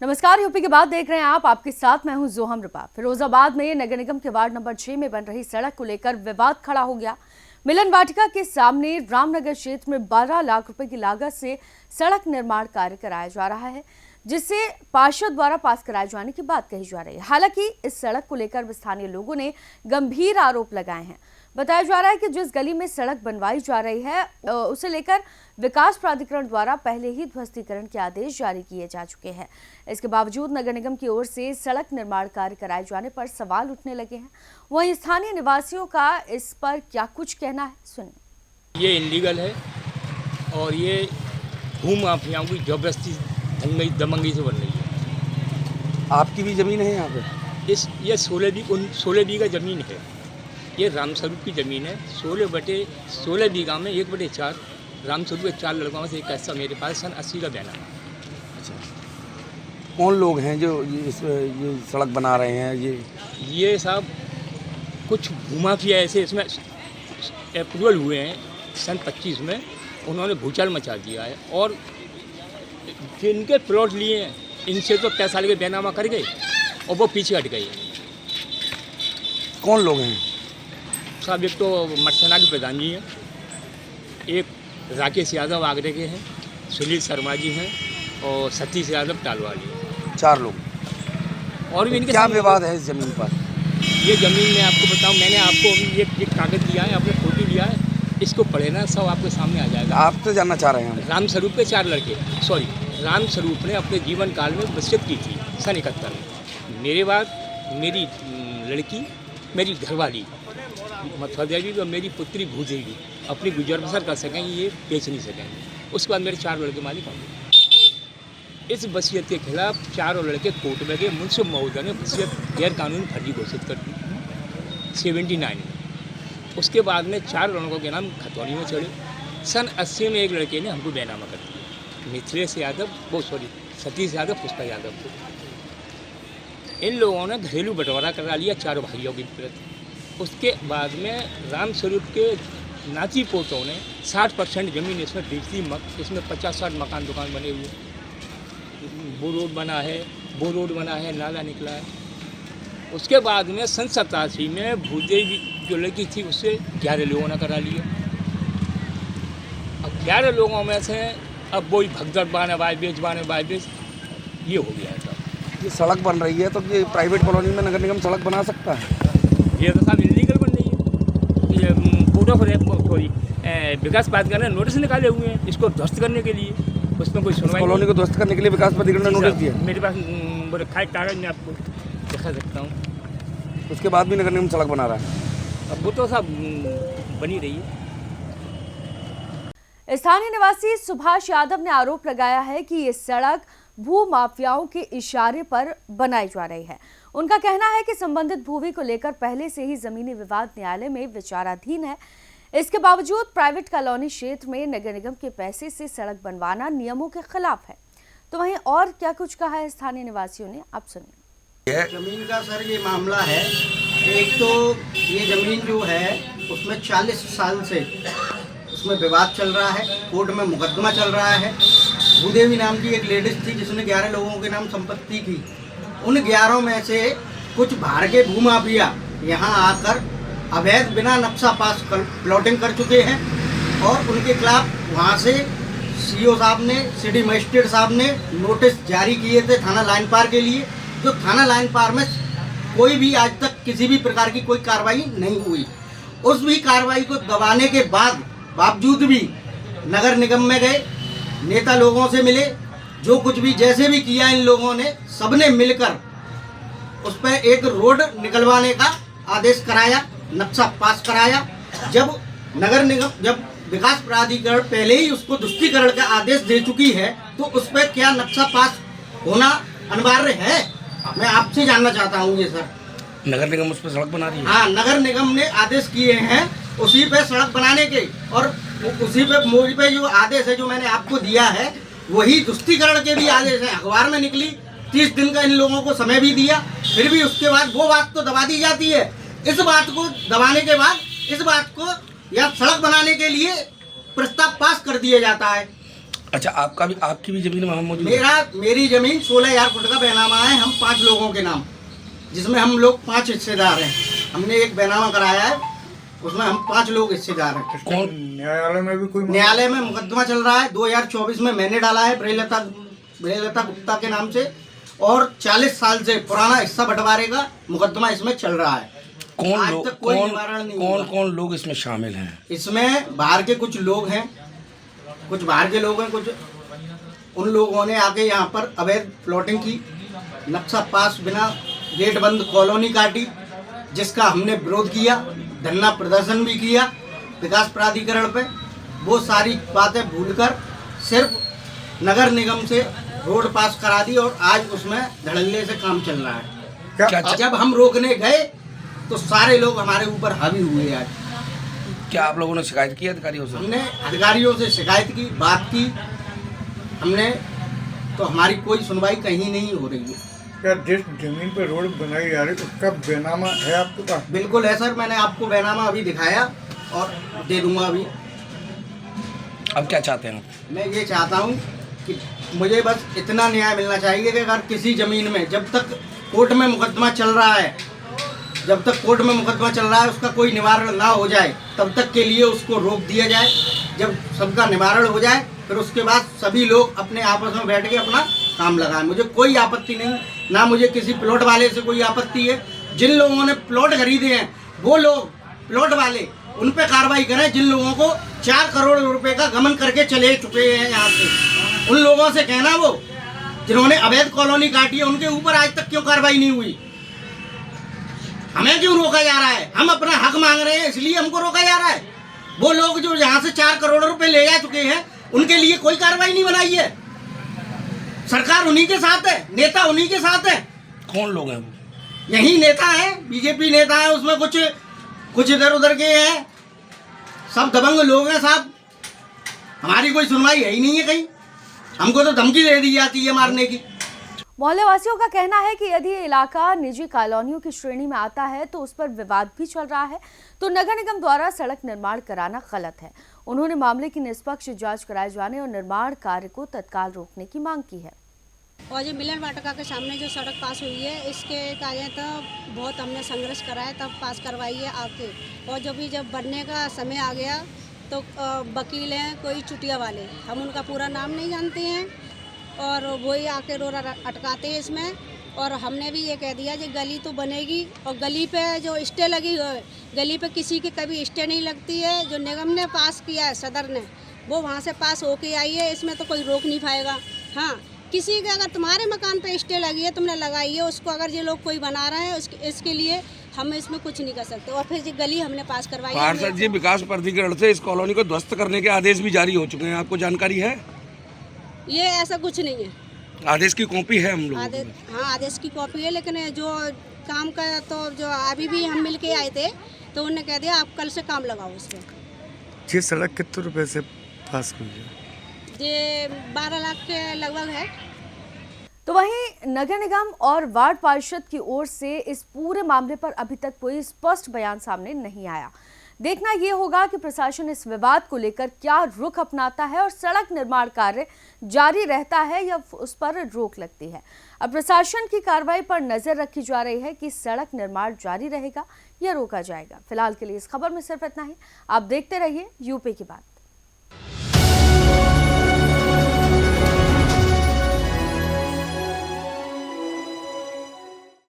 नमस्कार। यूपी के बाद देख रहे हैं आप, आपके साथ मैं हूं जोहम रपा। फिरोजाबाद में नगर निगम के वार्ड नंबर 6 में बन रही सड़क को लेकर विवाद खड़ा हो गया। मिलन वाटिका के सामने रामनगर क्षेत्र में 12 लाख रुपए की लागत से सड़क निर्माण कार्य कराया जा रहा है, जिसे पार्षद द्वारा पास कराए जाने की बात कही जा रही है। हालांकि इस सड़क को लेकर स्थानीय लोगों ने गंभीर आरोप लगाए हैं। बताया जा रहा है कि जिस गली में सड़क बनवाई जा रही है उसे लेकर विकास प्राधिकरण द्वारा पहले ही ध्वस्तीकरण के आदेश जारी किए जा चुके हैं। इसके बावजूद नगर निगम की ओर से सड़क निर्माण कार्य कराए जाने पर सवाल उठने लगे हैं। वहीं स्थानीय निवासियों का इस पर क्या कुछ कहना है, सुनिए। ये इलीगल है और ये भूमि माफियाओं की जबरदस्ती दमंगी से बन रही है। आपकी भी ज़मीन है यहाँ पे? ये 16 बीघा ज़मीन है। ये रामस्वरूप की ज़मीन है। 16 बीघा में 1/4 रामस्वरूप के 4 लड़कों में से एक ऐसा मेरे पास सन 80 का बयान है। अच्छा, कौन लोग हैं जो ये सड़क बना रहे हैं? ये साहब कुछ भूमाफिया ऐसे इसमें अप्रूवल हुए हैं सन 25 में। उन्होंने भूचाल मचा दिया है और जिनके प्लॉट लिए हैं इनसे तो 5 साल के बैनामा कर गए और वो पीछे हट गए। कौन लोग हैं साहब? एक तो मटसना के प्रधान जी हैं, एक राकेश यादव आगरे के हैं, सुनील शर्मा जी हैं और सतीश यादव टालवाली हैं। 4 लोग। और भी इनके क्या विवाद है इस ज़मीन पर? ये ज़मीन मैं आपको बताऊं, मैंने आपको अभी एक कागज़ दिया है, आपने फोटो लिया है, इसको पढ़े ना सब आपके सामने आ जाएगा। आप तो जानना चाह रहे हैं? रामस्वरूप के 4 लड़के, रामस्वरूप ने अपने जीवन काल में वसीयत की थी सन 71 में। मेरे बाद मेरी लड़की, मेरी घरवाली मथुरा देवी और मेरी पुत्री भूदेवी अपनी गुजर बसर कर सकेंगे, ये बेच नहीं सकेंगे। उसके बाद मेरे 4 लड़के मालिक होंगे। इस वसीयत के खिलाफ 4 लड़के कोर्ट में गए। मुंसिफ महोदय ने वसीयत गैर कानूनी फर्जी घोषित कर दी 79 में। उसके बाद में 4 लड़कों के नाम खतौनी में चढ़े। सन 80 में एक लड़के ने हमको बैनामा कर दिया, मिथिलेश यादव, सतीश यादव, पुष्पा यादव को। इन लोगों ने घरेलू बंटवारा करा लिया 4 भाइयों के प्रति। उसके बाद में रामस्वरूप के नाती पोतों ने 60% ज़मीन इसमें बेच दी। इसमें 50-60 मकान दुकान बने हुए, वो रोड बना है, नाला निकला है। उसके बाद में सन 87 में भूदेवी जो लड़की थी उससे 11 लोगों ने करा लिया। अब 11 लोगों में से अब वही भगदड़ बाने बेच ये हो गया था। ये सड़क बन रही है तो ये प्राइवेट कॉलोनी में नगर निगम सड़क बना सकता है? ये तो साहब इलीगल बन रही है। ये विकास प्राधिकरण ने नोटिस निकाले हुए हैं इसको ध्वस्त करने के लिए। उसमें कोई सुनवाई कॉलोनी को ध्वस्त करने के लिए विकास प्राधिकरण ने नोटिस दिया? मेरे पास बोले कागज मैं आपको दिखा सकता हूँ। उसके बाद भी नगर निगम सड़क बना रहा है? अब वो तो साहब बनी रही है। स्थानीय निवासी सुभाष यादव ने आरोप लगाया है कि ये सड़क भू माफियाओं के इशारे पर बनाई जा रही है। उनका कहना है कि संबंधित भूमि को लेकर पहले से ही जमीनी विवाद न्यायालय में विचाराधीन है। इसके बावजूद प्राइवेट कॉलोनी क्षेत्र में नगर निगम के पैसे से सड़क बनवाना नियमों के खिलाफ है। तो वहीं और क्या कुछ कहा है स्थानीय निवासियों ने, आप सुनिए। जमीन का सर ये मामला है। एक तो ये जमीन जो है उसमें 40 साल से उसमें विवाद चल रहा है, कोर्ट में मुकदमा चल रहा है। भूदेवी नाम की एक लेडीज थी जिसने 11 लोगों के नाम संपत्ति की। उन 11 में से कुछ बाहर के भूमाफिया यहाँ आकर अवैध बिना नक्शा पास प्लॉटिंग कर चुके हैं और उनके खिलाफ वहाँ से सीओ साहब ने, सिटी मजिस्ट्रेट साहब ने नोटिस जारी किए थे थाना लाइन पार के लिए। जो थाना लाइन पार में कोई भी आज तक किसी भी प्रकार की कोई कार्रवाई नहीं हुई। उस भी कार्रवाई को दबाने के बावजूद भी नगर निगम में गए, नेता लोगों से मिले, जो कुछ भी जैसे भी किया इन लोगों ने सबने मिलकर उस पर एक रोड निकलवाने का आदेश कराया, नक्शा पास कराया। जब नगर निगम, जब विकास प्राधिकरण पहले ही उसको ध्वस्तीकरण का आदेश दे चुकी है तो उस पर क्या नक्शा पास होना अनिवार्य है? मैं आपसे जानना चाहता हूँ ये सर। नगर निगम उस पर सड़क बना रही है? हाँ, नगर निगम ने आदेश किए हैं उसी पे सड़क बनाने के, और उसी पे मोड़ पे जो आदेश है जो मैंने आपको दिया है वही ध्वस्तीकरण के भी आदेश है। अखबार में निकली, 30 दिन का इन लोगों को समय भी दिया, फिर भी उसके बाद वो बात तो दबा दी जाती है। इस बात को दबाने के बाद इस बात को या सड़क बनाने के लिए प्रस्ताव पास कर दिया जाता है। अच्छा, आपकी भी जमीन वहाँ मौजूद है? मेरी जमीन 16,000 फुट का बैनामा है, हम 5 लोगों के नाम, जिसमें हम लोग 5 हिस्सेदार हैं। हमने एक बैनामा कराया है, उसमें हम 5 लोग हिस्सेदार हैं। कौन? न्यायालय में मुकदमा चल रहा है। 2024 में मैंने डाला है प्रियलता गुप्ता के नाम से, और 40 साल से पुराना हिस्सा बंटवारे का मुकदमा इसमें चल रहा है। आज तक कोई निवारण नहीं हुआ। कौन लोग इसमें शामिल हैं? इसमें बाहर के कुछ लोग हैं, कुछ उन लोगों ने आके यहाँ पर अवैध प्लॉटिंग की, नक्शा पास बिना गेट बंद कॉलोनी काटी, जिसका हमने विरोध किया, धरना प्रदर्शन भी किया विकास प्राधिकरण पे। वो सारी बातें भूलकर सिर्फ नगर निगम से रोड पास करा दी, और आज उसमें धड़ल्ले से काम चल रहा है। क्या जब हम रोकने गए तो सारे लोग हमारे ऊपर हावी हुए। आज क्या आप लोगों ने शिकायत की अधिकारियों से? हमने अधिकारियों से शिकायत की, बात की हमने, तो हमारी कोई सुनवाई कहीं नहीं हो रही है। क्या जिस जमीन पर रोड बनाई जा रही है उसका बैनामा है आपके पास? बिल्कुल है सर, मैंने आपको बैनामा अभी दिखाया और दे दूंगा अभी। अब क्या चाहते हैं? मैं ये चाहता हूँ कि मुझे बस इतना न्याय मिलना चाहिए कि अगर किसी ज़मीन में जब तक कोर्ट में मुकदमा चल रहा है, उसका कोई निवारण ना हो जाए, तब तक के लिए उसको रोक दिया जाए। जब सबका निवारण हो जाए, फिर उसके बाद सभी लोग अपने आपस में बैठ के अपना काम लगाएं। मुझे कोई आपत्ति नहीं, ना मुझे किसी प्लॉट वाले से कोई आपत्ति है। जिन लोगों ने प्लॉट खरीदे हैं वो लोग, प्लॉट वाले, उन पे कार्रवाई करें। जिन लोगों को 4 करोड़ रुपए का गमन करके चले चुके हैं यहाँ से, उन लोगों से कहना, वो जिन्होंने अवैध कॉलोनी काटी है, उनके ऊपर आज तक क्यों कार्रवाई नहीं हुई? हमें क्यों रोका जा रहा है? हम अपना हक मांग रहे हैं, इसलिए हमको रोका जा रहा है। वो लोग जो यहाँ से 4 करोड़ रुपए ले जा चुके हैं, उनके लिए कोई कार्रवाई नहीं बनाई है। सरकार उन्हीं के साथ है, नेता उन्हीं के साथ है। कौन लोग हैं? यही नेता है, बीजेपी नेता है, उसमें कुछ इधर उधर के हैं, सब दबंग लोग हैं साहब। हमारी कोई सुनवाई है ही नहीं है कहीं। हमको तो धमकी दे दी जाती है मारने की। मोहल्ले वासियों का कहना है कि यदि ये इलाका निजी कॉलोनियों की श्रेणी में आता है तो उस पर विवाद भी चल रहा है, तो नगर निगम द्वारा सड़क निर्माण कराना गलत है। उन्होंने मामले की निष्पक्ष जांच कराए जाने और निर्माण कार्य को तत्काल रोकने की मांग की है। और जो मिलन वाटिका के सामने जो सड़क पास हुई है, इसके कागज तो बहुत हमने संघर्ष करा है, तब पास करवाई है आके। और जब बनने का समय आ गया तो वकील हैं कोई चुटिया वाले, हम उनका पूरा नाम नहीं जानते हैं, और वही आके रोड़ा अटकाते हैं इसमें। और हमने भी ये कह दिया कि गली तो बनेगी, और गली पे जो स्टे लगी है, गली पे किसी की कभी स्टे नहीं लगती है। जो निगम ने पास किया है, सदर ने, वो वहाँ से पास होके आई है, इसमें तो कोई रोक नहीं पाएगा। हाँ, किसी के अगर तुम्हारे मकान पे स्टे लगी है, तुमने लगाई है, उसको अगर ये लोग कोई बना रहे हैं, इसके लिए हम इसमें कुछ नहीं कर सकते। और फिर ये गली हमने पास करवाई है। पार्षद जी, विकास प्राधिकरण से इस कॉलोनी को ध्वस्त करने के आदेश भी जारी हो चुके हैं, आपको जानकारी है? ये ऐसा कुछ नहीं है। आदेश की कॉपी है हम लोग? हाँ, आदेश की कॉपी है, लेकिन जो काम का तो जो अभी भी हम मिल के आए थे, तो उन्होंने कह दिया आप कल से काम लगाओ इस पर। ये सड़क कितने रुपए से पास हुई है? ये 12 लाख के लगभग है। तो वहीं नगर निगम और वार्ड पार्षद की ओर से इस पूरे मामले पर अभी तक कोई स्पष्ट बयान सामने नहीं आया। देखना ये होगा कि प्रशासन इस विवाद को लेकर क्या रुख अपनाता है और सड़क निर्माण कार्य जारी रहता है या उस पर रोक लगती है। अब प्रशासन की कार्रवाई पर नजर रखी जा रही है कि सड़क निर्माण जारी रहेगा या रोका जाएगा। फिलहाल के लिए इस खबर में सिर्फ इतना ही। आप देखते रहिए यूपी की बात।